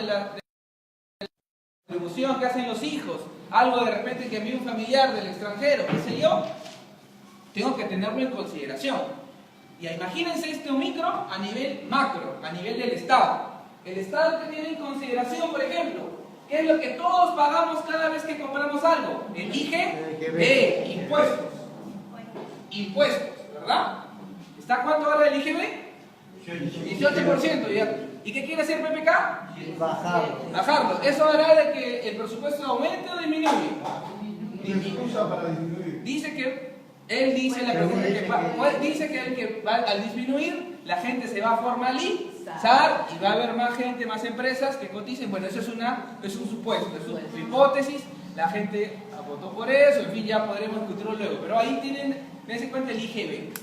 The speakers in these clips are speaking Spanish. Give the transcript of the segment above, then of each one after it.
la distribución que hacen los hijos, algo de repente que envíe un familiar del extranjero, qué sé yo, tengo que tenerlo en consideración. Y imagínense este micro a nivel macro, a nivel del Estado. El Estado que tiene en consideración, por ejemplo, ¿qué es lo que todos pagamos cada vez que compramos algo? El IGB, impuestos. Impuestos, ¿verdad? ¿Está cuánto ahora el IGB? 18%. ¿Ya? ¿Y qué quiere hacer PPK? Bajarlo. ¿Eso hará de que el presupuesto aumente o disminuye? Dice que él dice, la pregunta dice que al disminuir la gente se va a formalizar y va a haber más gente, más empresas que coticen. Bueno, eso es un supuesto, es una hipótesis. La gente votó por eso, en fin, ya podremos discutirlo luego. Pero ahí dense cuenta el IGB.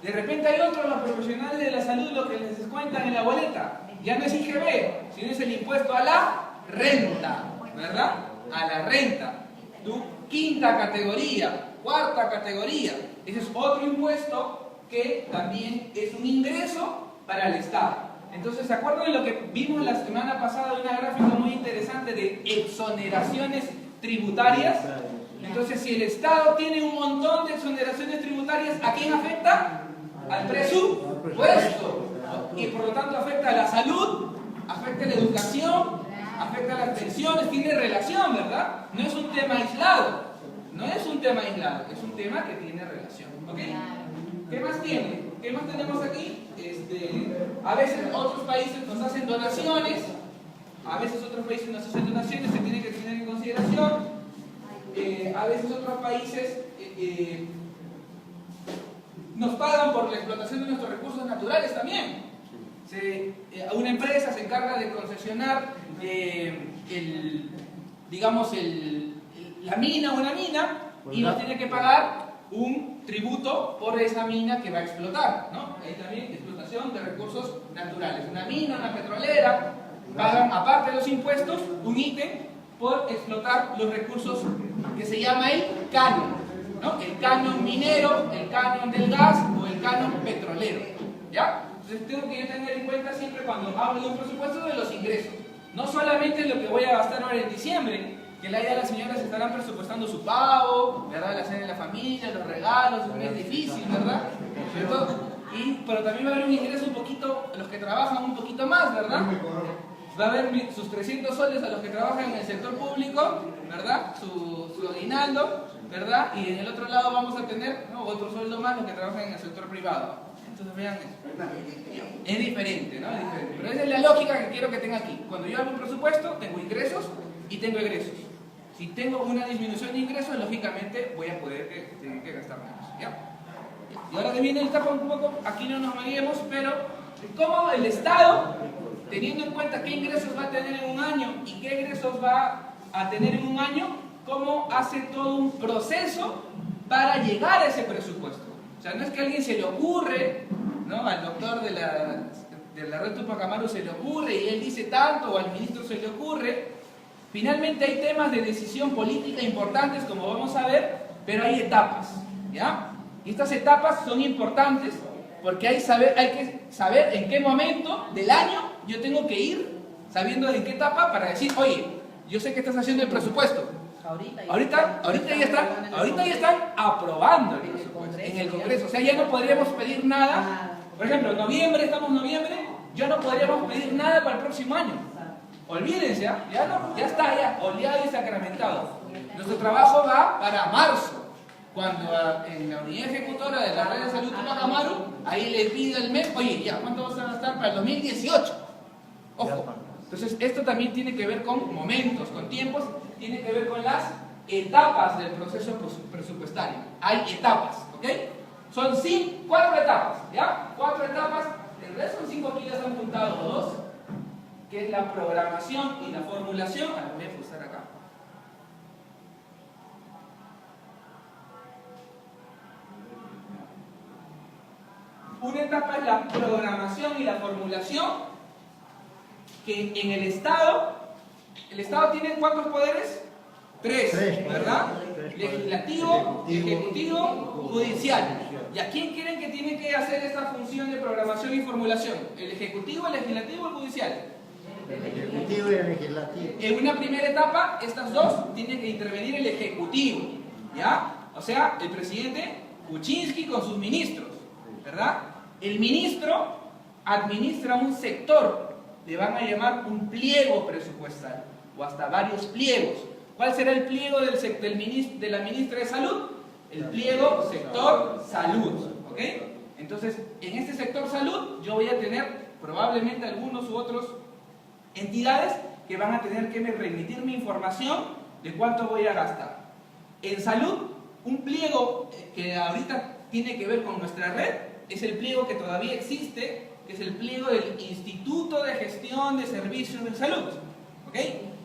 De repente hay otros, los profesionales de la salud, lo que les descuentan en la boleta. Ya no es IGB, sino es el impuesto a la renta, ¿verdad? A la renta. Tu quinta categoría, cuarta categoría. Ese es otro impuesto que también es un ingreso para el Estado. Entonces, ¿se acuerdan de lo que vimos la semana pasada de una gráfica muy interesante de exoneraciones tributarias? Entonces, si el Estado tiene un montón de exoneraciones tributarias, ¿a quién afecta? Al presupuesto. Y por lo tanto afecta a la salud, afecta a la educación, afecta a las pensiones, tiene relación, ¿verdad? No es un tema aislado. No es un tema aislado, es un tema que tiene relación. ¿Ok? ¿Qué más tiene? ¿Qué más tenemos aquí? A veces otros países nos hacen donaciones, a veces otros países nos hacen donaciones, se tiene que tener en consideración. A veces otros países nos pagan por la explotación de nuestros recursos naturales también. Una empresa se encarga de concesionar la mina, una mina, y nos tiene que pagar un tributo por esa mina que va a explotar, ¿no? Ahí también explotación de recursos naturales. Una mina, una petrolera, pagan, aparte de los impuestos, un ítem por explotar los recursos que se llama el canon, ¿no? El canon minero, el canon del gas o el canon petrolero, ¿ya? Entonces tengo que tener en cuenta siempre cuando hablo de un presupuesto de los ingresos. No solamente lo que voy a gastar ahora en diciembre, que la idea de las señoras estarán presupuestando su pavo, ¿verdad? La cena de la familia, los regalos, es un mes difícil, ¿verdad? Pero también va a haber un ingreso un poquito, a los que trabajan un poquito más, ¿verdad? Va a haber sus 300 soles a los que trabajan en el sector público, ¿verdad? Su aguinaldo, ¿verdad? Y en el otro lado vamos a tener, ¿no?, otro sueldo más los que trabajan en el sector privado. Entonces vean, es diferente, ¿no? Es diferente. Pero esa es la lógica que quiero que tenga aquí. Cuando yo hago un presupuesto, tengo ingresos y tengo egresos. Si tengo una disminución de ingresos, lógicamente voy a poder tener que gastar menos, ¿ya? Y ahora que viene el tapo un poco, aquí no nos mareemos, pero cómo el Estado, teniendo en cuenta qué ingresos va a tener en un año y qué egresos va a tener en un año, cómo hace todo un proceso para llegar a ese presupuesto. O sea, no es que a alguien se le ocurre, ¿no? Al doctor de la red Tupac Amaru se le ocurre y él dice tanto, o al ministro se le ocurre. Finalmente hay temas de decisión política importantes, como vamos a ver, pero hay etapas, ¿ya? Y estas etapas son importantes porque hay que saber en qué momento del año yo tengo que ir, sabiendo en qué etapa, para decir, oye, yo sé que estás haciendo el presupuesto. Ahorita ya están aprobando el presupuesto en el Congreso. O sea, ya no podríamos pedir nada. Por ejemplo, estamos en noviembre, ya no podríamos pedir nada para el próximo año. Olvídense, ya está, oleado y sacramentado. Nuestro trabajo va para marzo, cuando en la unidad ejecutora de la red de salud Tupac Amaru, ahí le pide el mes, oye, ya, ¿cuánto vas a gastar para el 2018? Ojo. Entonces, esto también tiene que ver con momentos, con tiempos, tiene que ver con las etapas del proceso presupuestario. Hay etapas, ¿ok? Son 4 etapas, ¿ya? 4 etapas, en realidad son 5, aquí ya se han juntado 2, que es la programación y la formulación. Voy a pulsar acá. Una etapa es la programación y la formulación, que en el Estado tiene ¿cuántos poderes? 3, ¿verdad? Legislativo, ejecutivo, judicial. ¿Y a quién quieren que tiene que hacer esta función de programación y formulación? ¿El ejecutivo, el legislativo o el judicial? El ejecutivo y el legislativo. En una primera etapa, estas dos tienen que intervenir el Ejecutivo, ¿ya? O sea, el presidente Kuczynski con sus ministros, ¿verdad? El ministro administra un sector, le van a llamar un pliego presupuestal, o hasta varios pliegos. ¿Cuál será el pliego de la ministra de Salud? El pliego sector salud, ¿ok? Entonces, en este sector salud, yo voy a tener probablemente algunos u otros entidades que van a tener que remitir mi información de cuánto voy a gastar. En salud, un pliego que ahorita tiene que ver con nuestra red es el pliego que todavía existe, que es el pliego del Instituto de Gestión de Servicios de Salud. ¿Ok?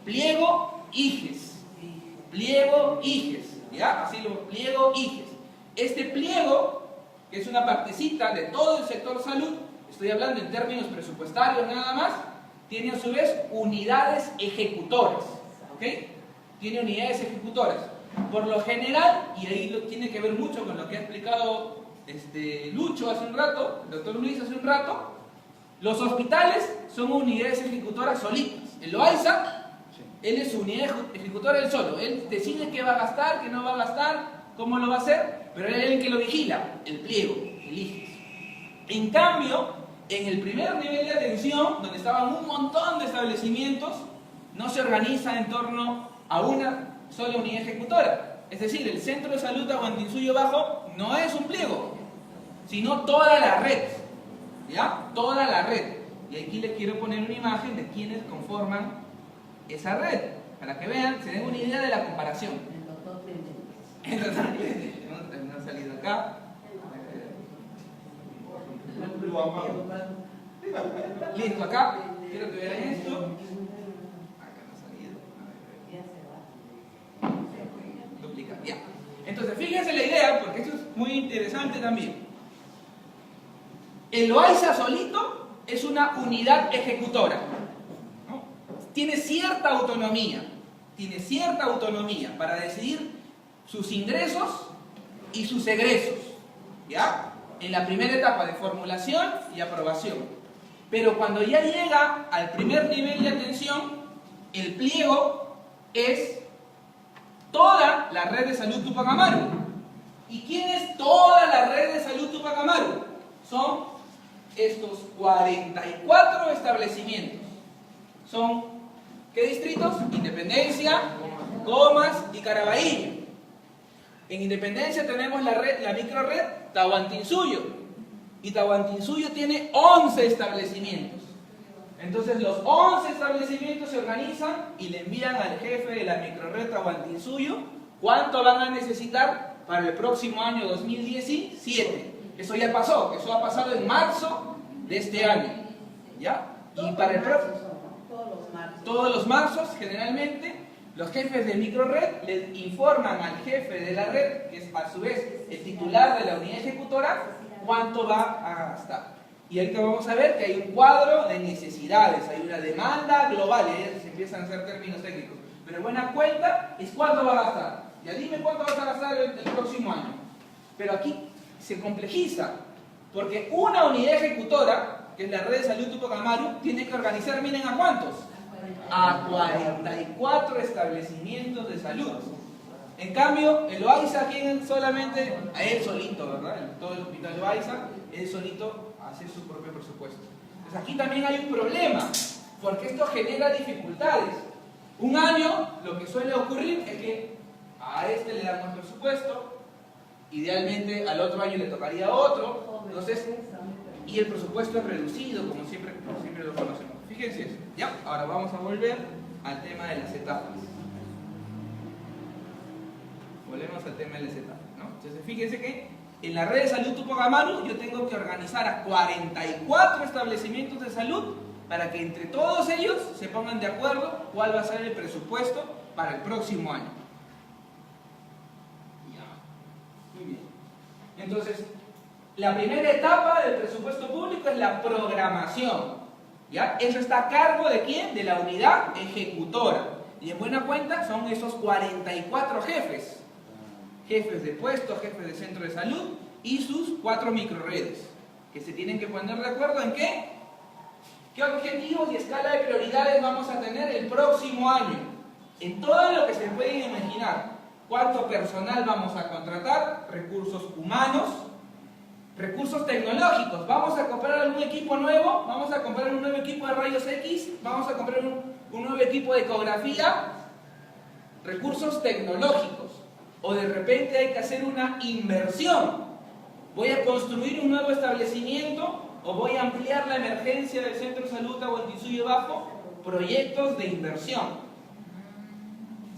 Pliego IGES. Pliego IGES. ¿Ya? Así lo pliego IGES. Este pliego, que es una partecita de todo el sector salud, estoy hablando en términos presupuestarios nada más, tiene a su vez unidades ejecutoras. ¿Ok? Tiene unidades ejecutoras. Por lo general, y ahí tiene que ver mucho con lo que ha explicado Lucho hace un rato, el doctor Luis hace un rato, los hospitales son unidades ejecutoras solitas. El Loaiza, él es su unidad ejecutora él solo. Él decide qué va a gastar, qué no va a gastar, cómo lo va a hacer, pero él es el que lo vigila, el pliego, el IGES. En cambio, en el primer nivel de atención, donde estaban un montón de establecimientos, no se organiza en torno a una sola unidad ejecutora. Es decir, el Centro de Salud de Tahuantinsuyo Bajo no es un pliego, sino toda la red. ¿Ya? Toda la red. Y aquí les quiero poner una imagen de quienes conforman esa red, para que vean, se den una idea de la comparación. El doctor Clemente. No ha salido acá. Listo, acá. Quiero que vean esto. Acá no ha salido. Duplicar, ya. Entonces, fíjense la idea, porque esto es muy interesante también. El Loaiza solito es una unidad ejecutora, ¿no? Tiene cierta autonomía para decidir sus ingresos y sus egresos, ¿ya? En la primera etapa de formulación y aprobación. Pero cuando ya llega al primer nivel de atención, el pliego es toda la red de salud Tupac Amaru. ¿Y quién es toda la red de salud Tupac Amaru? Son estos 44 establecimientos. ¿Son qué distritos? Independencia, Comas y Caraballo. En Independencia tenemos la microred Tahuantinsuyo. Y Tahuantinsuyo tiene 11 establecimientos. Entonces los 11 establecimientos se organizan y le envían al jefe de la microred Tahuantinsuyo cuánto van a necesitar para el próximo año 2017. Eso ya pasó, eso ha pasado en marzo de este año. ¿Ya? Y para el próximo... Todos los marzos, generalmente, los jefes de microred les informan al jefe de la red, que es a su vez el titular de la unidad ejecutora, cuánto va a gastar. Y ahorita vamos a ver que hay un cuadro de necesidades, hay una demanda global, y ahí se empiezan a hacer términos técnicos. Pero buena cuenta es cuánto va a gastar. Ya dime cuánto vas a gastar el próximo año. Pero aquí se complejiza, porque una unidad ejecutora, que es la red de salud Tupac Amaru, tiene que organizar, miren a cuántos, a 44 establecimientos de salud. En cambio, el Loaiza, ¿quién solamente? A él solito, ¿verdad? Todo el hospital Loaiza, él solito hace su propio presupuesto. Pues aquí también hay un problema, porque esto genera dificultades. Un año, lo que suele ocurrir es que a este le damos el presupuesto, idealmente al otro año le tocaría a otro, entonces, y el presupuesto es reducido, como siempre lo conocemos. Fíjense eso. Ya, ahora vamos a volver al tema de las etapas. Volvemos al tema de las etapas, ¿no? Entonces, fíjense que en la red de salud Tupac Amaru yo tengo que organizar a 44 establecimientos de salud para que entre todos ellos se pongan de acuerdo cuál va a ser el presupuesto para el próximo año. Ya. Muy bien. Entonces, la primera etapa del presupuesto público es la programación. ¿Ya? Eso está a cargo ¿de quién? De la unidad ejecutora. Y en buena cuenta son esos 44 jefes. Jefes de puesto, jefes de centro de salud y sus 4 microredes. Que se tienen que poner de acuerdo en qué objetivos y escala de prioridades vamos a tener próximo año, en todo lo que se pueden imaginar, cuánto personal vamos a contratar, recursos humanos, recursos tecnológicos. Vamos a comprar algún equipo nuevo, vamos a comprar un nuevo equipo de rayos X, vamos a comprar un nuevo equipo de ecografía, recursos tecnológicos. O de repente hay que hacer una inversión. Voy a construir un nuevo establecimiento o voy a ampliar la emergencia del centro de salud Tahuantinsuyo Bajo. Proyectos de inversión.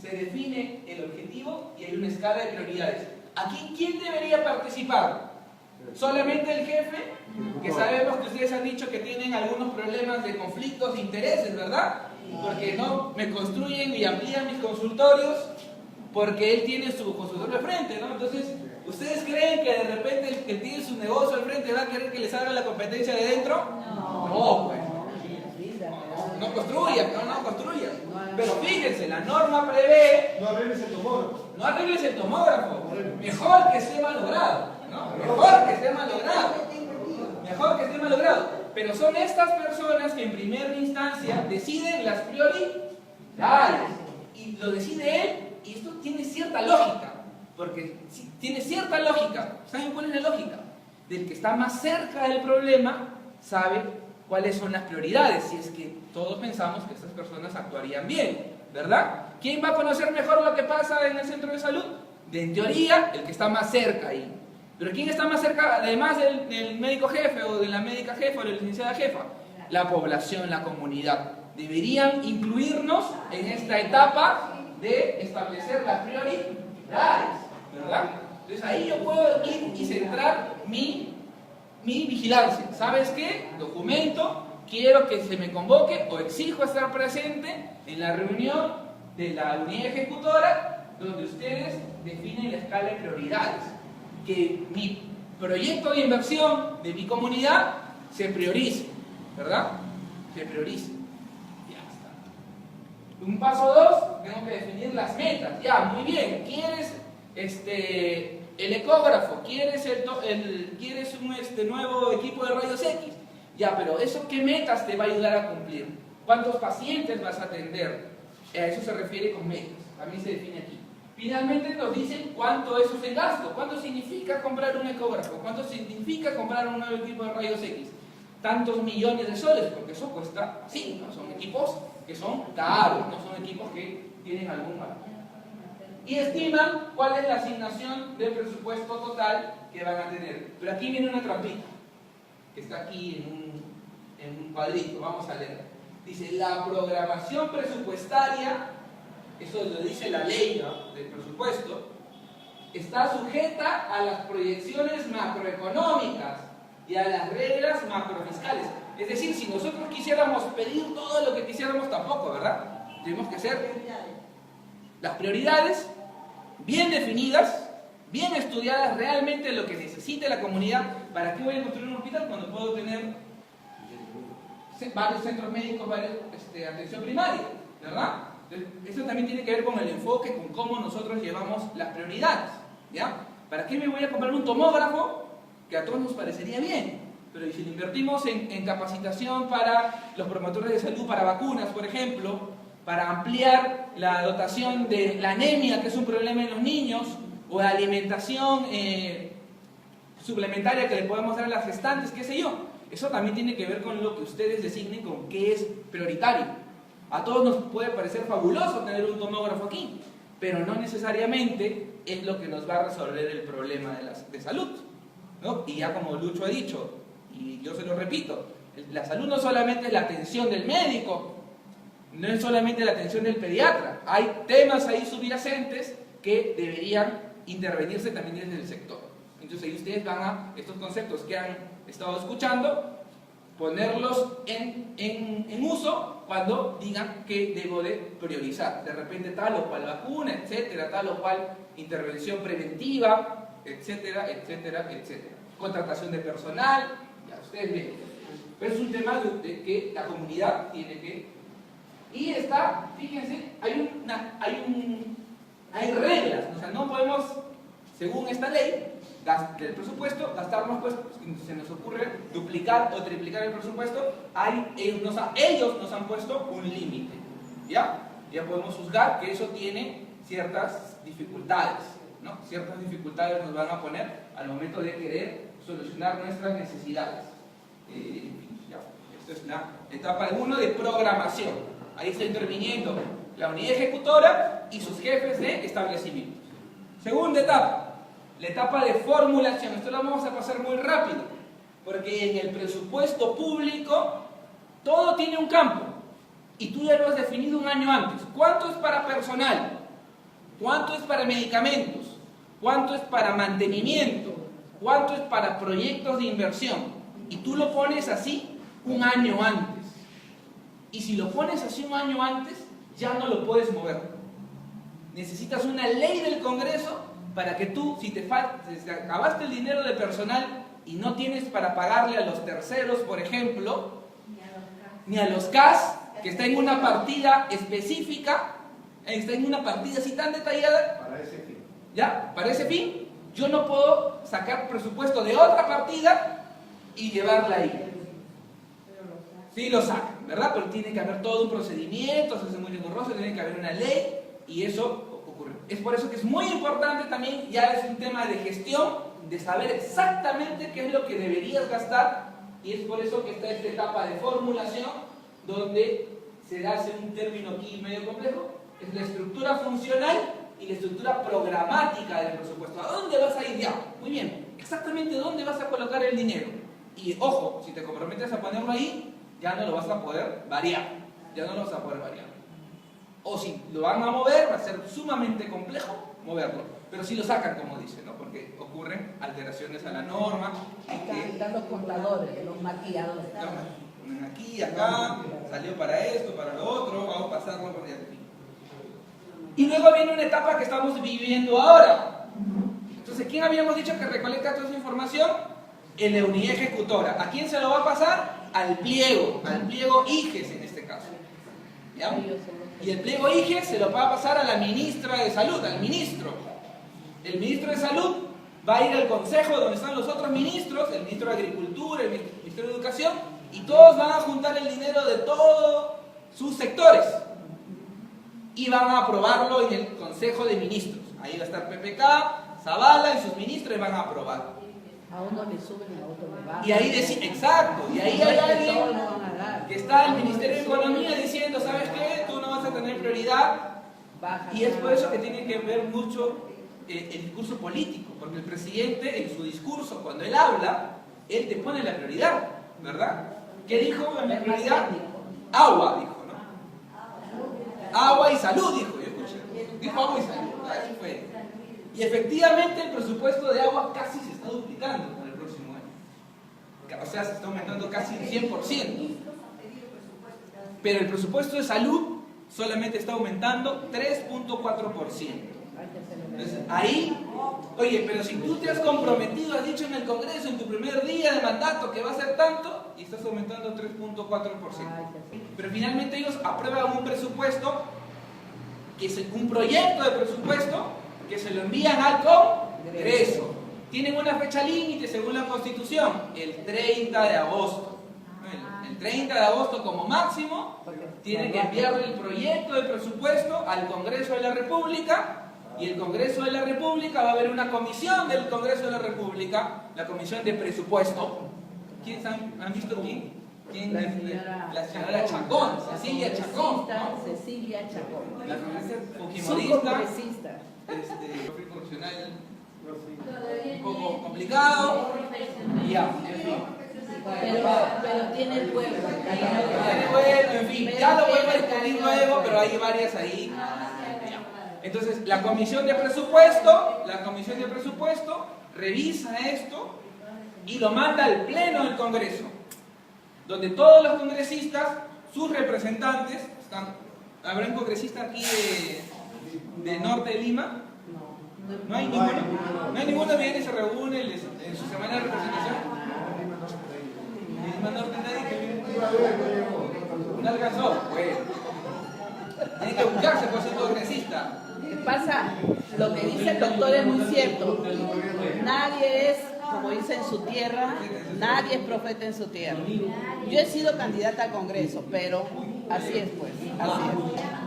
Se define el objetivo y hay una escala de prioridades. Aquí, ¿quién debería participar? ¿Solamente el jefe? Que sabemos que ustedes han dicho que tienen algunos problemas de conflictos de intereses, ¿verdad? Porque no me construyen y amplían mis consultorios porque él tiene su consultorio al frente, ¿no? Entonces, ¿ustedes creen que de repente el que tiene su negocio al frente va a querer que le salga la competencia de dentro? No, pues. No construyan, no construyan. Pero fíjense, la norma prevé... No arregles el tomógrafo. No arregles el tomógrafo. Mejor que esté malogrado, ¿no? Mejor que esté malogrado. Mejor que esté malogrado. Pero son estas personas que en primera instancia deciden las prioridades. Y lo decide él, y esto tiene cierta lógica. Porque tiene cierta lógica. ¿Saben cuál es la lógica? Del que está más cerca del problema sabe cuáles son las prioridades, si es que todos pensamos que estas personas actuarían bien, ¿verdad? ¿Quién va a conocer mejor lo que pasa en el centro de salud? En teoría, el que está más cerca ahí. Pero ¿quién está más cerca, además del médico jefe o de la médica jefa o de la licenciada jefa? La población, la comunidad. Deberían incluirnos en esta etapa de establecer las prioridades, ¿verdad? Entonces ahí yo puedo ir y centrar mi vigilancia. ¿Sabes qué? Documento, quiero que se me convoque o exijo estar presente en la reunión de la unidad ejecutora donde ustedes definen la escala de prioridades. Que mi proyecto de inversión de mi comunidad se priorice, ¿verdad? Se priorice. Ya está. Un paso 2, tengo que definir las metas. Ya, muy bien. ¿Quieres el ecógrafo? ¿Quieres un nuevo equipo de rayos X? Ya, pero ¿eso qué metas te va a ayudar a cumplir? ¿Cuántos pacientes vas a atender? A eso se refiere con metas. También se define aquí. Finalmente nos dicen cuánto eso es el gasto. ¿Cuánto significa comprar un ecógrafo? ¿Cuánto significa comprar un nuevo equipo de rayos X? Tantos millones de soles, porque eso cuesta así, ¿no? Son equipos que son caros, no son equipos que tienen algún valor. Y estiman cuál es la asignación del presupuesto total que van a tener. Pero aquí viene una trampita, que está aquí en un cuadrito, vamos a leer. Dice, la programación presupuestaria, eso lo dice la ley, ¿no?, del presupuesto, está sujeta a las proyecciones macroeconómicas y a las reglas macrofiscales. Es decir, si nosotros quisiéramos pedir todo lo que quisiéramos, tampoco, ¿verdad? Tenemos que hacer las prioridades bien definidas, bien estudiadas, realmente lo que necesite la comunidad. ¿Para qué voy a construir un hospital cuando puedo tener varios centros médicos, varias atención primaria, ¿verdad? Entonces, eso también tiene que ver con el enfoque, con cómo nosotros llevamos las prioridades, ¿ya? ¿Para qué me voy a comprar un tomógrafo? Que a todos nos parecería bien, pero si lo invertimos en capacitación para los promotores de salud, para vacunas, por ejemplo, para ampliar la dotación de la anemia, que es un problema en los niños, o de alimentación suplementaria que le podemos dar a las gestantes, qué sé yo. Eso también tiene que ver con lo que ustedes designen con qué es prioritario. A todos nos puede parecer fabuloso tener un tomógrafo aquí, pero no necesariamente es lo que nos va a resolver el problema de salud, ¿no? Y ya como Lucho ha dicho, y yo se lo repito, la salud no solamente es la atención del médico, no es solamente la atención del pediatra, hay temas ahí subyacentes que deberían intervenirse también desde el sector. Entonces ahí ustedes van a estos conceptos que han estado escuchando, ponerlos en uso cuando digan que debo de priorizar. De repente tal o cual vacuna, etcétera, tal o cual intervención preventiva, etcétera, etcétera, etcétera. Contratación de personal, ya ustedes ven. Pero es un tema de que la comunidad tiene que... Y está, fíjense, hay reglas, o sea, no podemos, según esta ley del presupuesto, gastarnos, pues, si se nos ocurre duplicar o triplicar el presupuesto, ellos nos han puesto un límite. ¿ya? Ya podemos juzgar que eso tiene ciertas dificultades, ¿no? Ciertas dificultades nos van a poner al momento de querer solucionar nuestras necesidades. Ya. Esta es la etapa 1 de programación. Ahí está interviniendo la unidad ejecutora y sus jefes de establecimientos. Segunda etapa, la etapa de formulación. Esto lo vamos a pasar muy rápido, porque en el presupuesto público todo tiene un campo y tú ya lo has definido un año antes. ¿Cuánto es para personal? ¿Cuánto es para medicamentos? ¿Cuánto es para mantenimiento? ¿Cuánto es para proyectos de inversión? Y tú lo pones así un año antes. Y si lo pones así un año antes, ya no lo puedes mover. Necesitas una ley del Congreso para que tú, si te acabaste el dinero de personal y no tienes para pagarle a los terceros, por ejemplo, ni a los CAS, que está en una partida específica, está en una partida así tan detallada, Para ese fin. ¿ya? Para ese fin, yo no puedo sacar presupuesto de otra partida y llevarla ahí. Sí lo sacan, ¿verdad? Pero tiene que haber todo un procedimiento, se hace muy engorroso, tiene que haber una ley y eso ocurre. Es por eso que es muy importante también, ya es un tema de gestión, de saber exactamente qué es lo que deberías gastar, y es por eso que está esta etapa de formulación, donde se hace un término aquí medio complejo, es la estructura funcional y la estructura programática del presupuesto. ¿A dónde vas a ir ya? Muy bien, exactamente dónde vas a colocar el dinero. Y ojo, si te comprometes a ponerlo ahí, ya no lo vas a poder variar, ya no lo vas a poder variar. O si lo van a mover, va a ser sumamente complejo moverlo, pero si lo sacan, como dice, ¿no? Porque ocurren alteraciones a la norma. Están los contadores, los maquilladores. Ponen aquí, acá, salió para esto, para lo otro, vamos a pasarlo por allá. Y luego viene una etapa que estamos viviendo ahora. Entonces, ¿quién habíamos dicho que recolecta toda esa información? En la unidad ejecutora. ¿A quién se lo va a pasar? Al pliego IGES en este caso. ¿Ya? Y el pliego IGES se lo va a pasar a la ministra de Salud, al ministro. El ministro de Salud va a ir al consejo donde están los otros ministros, el ministro de Agricultura, el ministro de Educación, y todos van a juntar el dinero de todos sus sectores y van a aprobarlo en el consejo de ministros. Ahí va a estar PPK, Zavala y sus ministros y van a aprobar. A uno le suben, a otro le bajan. Y ahí exacto, y ahí hay alguien que está en el Ministerio de Economía diciendo, ¿sabes qué? Tú no vas a tener prioridad. Y es por eso que tiene que ver mucho el discurso político, porque el presidente en su discurso, cuando él habla, él te pone la prioridad, ¿verdad? ¿Qué dijo en la prioridad? Agua, dijo, ¿no? Agua y salud, dijo, yo escuché. Dijo agua y salud, así fue. Y efectivamente el presupuesto de agua casi se está duplicando para el próximo año. O sea, se está aumentando casi un 100%. Pero el presupuesto de salud solamente está aumentando 3.4%. Entonces, ahí, oye, pero si tú te has comprometido, has dicho en el Congreso en tu primer día de mandato que va a ser tanto, y estás aumentando 3.4%. Pero finalmente ellos aprueban un presupuesto, que es un proyecto de presupuesto, que se lo envían al Congreso. Tienen una fecha límite según la Constitución, el 30 de agosto. El 30 de agosto como máximo, tienen que enviarle el proyecto de presupuesto al Congreso de la República, y el Congreso de la República va a haber una comisión del Congreso de la República, la Comisión de Presupuesto. ¿Quiénes han visto quién? La señora Chacón, Cecilia Chacón, ¿no? Cecilia Chacón. La fujimorista, profesional, un poco complicado, y ya, en fin. Pero tiene el pueblo. En fin, ya lo vuelvo a discutir luego, pero hay varias ahí. Entonces, la comisión de presupuesto revisa esto y lo manda al pleno del Congreso, donde todos los congresistas, sus representantes, ¿habrá un congresista aquí de Norte de Lima? ¿No hay ninguno? ¿No hay ninguno que viene y se reúne en su semana de representación? ¿En Norte nadie que viene? ¿No alcanzó? Bueno. Tiene que buscarse por ser congresista. ¿Qué pasa? Lo que dice el doctor es muy cierto. Nadie es, como dice en su tierra, nadie es profeta en su tierra. Yo he sido candidata al Congreso, pero así es pues, así es.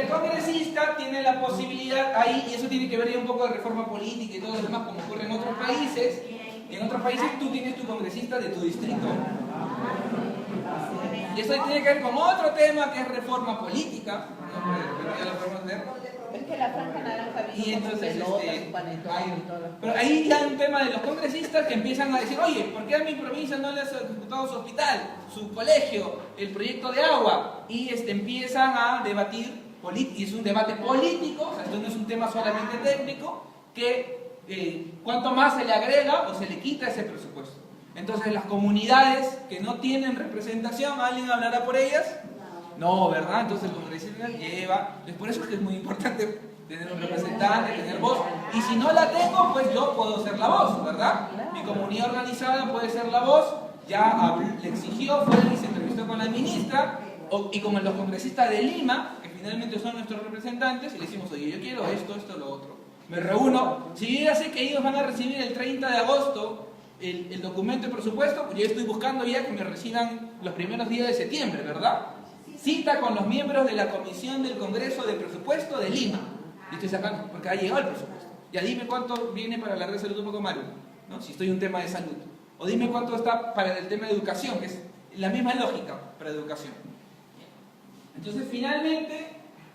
el congresista tiene la posibilidad ahí, y eso tiene que ver ya un poco de reforma política y todo lo demás, como ocurre en otros países. En otros países tú tienes tu congresista de tu distrito. Y eso tiene que ver con otro tema que es reforma política. ¿No? Ya lo podemos ver. Es que la franja naranja Y vino con entonces, pelotas, un panetón y todo. pero ahí ya hay un tema de los congresistas que empiezan a decir, oye, ¿por qué a mi provincia no le has ejecutado su hospital, su colegio, el proyecto de agua? Y empiezan a debatir, y es un debate político, o sea, esto no es un tema solamente técnico, que cuánto más se le agrega o se le quita ese presupuesto. Entonces las comunidades que no tienen representación, ¿alguien hablará por ellas? No, ¿verdad? Entonces el congresista lleva... Por eso es que es muy importante tener un representante, tener voz. Y si no la tengo, pues yo puedo ser la voz, ¿verdad? Mi comunidad organizada puede ser la voz. Ya le exigió, fue y se entrevistó con la ministra y con los congresistas de Lima, que finalmente son nuestros representantes, y le decimos, oye, yo quiero esto, lo otro. Me reúno. Si yo ya sé que ellos van a recibir el 30 de agosto el documento de presupuesto, pues yo estoy buscando ya que me reciban los primeros días de septiembre, ¿verdad? Cita con los miembros de la Comisión del Congreso de Presupuesto de Lima. Y estoy sacando, porque ha llegado el presupuesto. Ya dime cuánto viene para la red de salud un poco malo, ¿no? Si estoy en un tema de salud. O dime cuánto está para el tema de educación, que es la misma lógica para educación. Entonces, finalmente,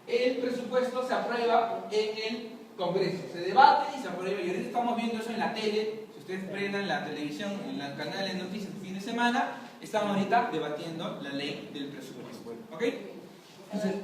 el presupuesto se aprueba en el Congreso. Se debate y se aprueba. Y ahorita estamos viendo eso en la tele. Si ustedes prendan la televisión, en el canal de noticias el fin de semana, están ahorita debatiendo la ley del presupuesto. ¿Ok? Entonces,